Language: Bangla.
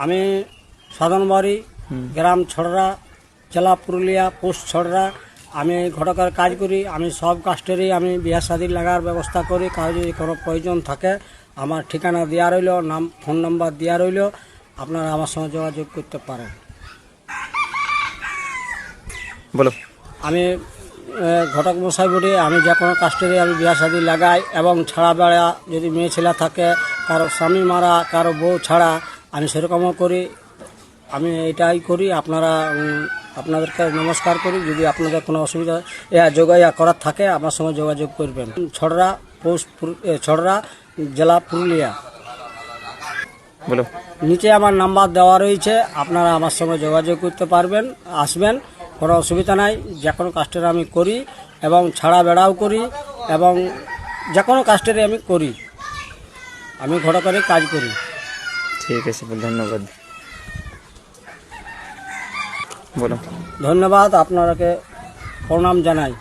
আমি সাধনবাড়ি, গ্রাম ছড়রা, জেলা পুরুলিয়া, পোস্ট ছড়রা। আমি ঘটকের কাজ করি। আমি সব কাস্টেরই আমি বিয়া শাদি লাগার ব্যবস্থা করি। কারো যদি কোনো প্রয়োজন থাকে আমার ঠিকানা দেওয়া রইল, নাম ফোন নাম্বার দেওয়া রইল, আপনারা আমার সঙ্গে যোগাযোগ করতে পারেন। বলো। আমি ঘটক মশাই বলি, আমি যে কোনো কাস্টেরই আমি বিয়া শাদি লাগাই এবং ছাড়া বেড়া যদি মেয়ে ছেলে থাকে, কারো স্বামী মারা, কারো বউ ছাড়া, আমি সেরকমও করি। আমি এটাই করি। আপনাদেরকে নমস্কার করি। যদি আপনাদের কোনো অসুবিধা যোগাযোগ করার থাকে আমার সঙ্গে যোগাযোগ করবেন। ছড়রা, পোস্ট ছড়রা, জেলা পুরুলিয়া। বলো। নিচে আমার নাম্বার দেওয়া রয়েছে, আপনারা আমার সঙ্গে যোগাযোগ করতে পারবেন, আসবেন, কোনো অসুবিধা নাই। যে কোনো কাস্টের আমি করি এবং ছাড়া বেড়াও করি এবং যে কোনো কাস্টেরই আমি করি। আমি ঘটকের কাজ করি। ঠিক আছে, ধন্যবাদ। বলো। ধন্যবাদ, আপনাকে প্রণাম জানাই।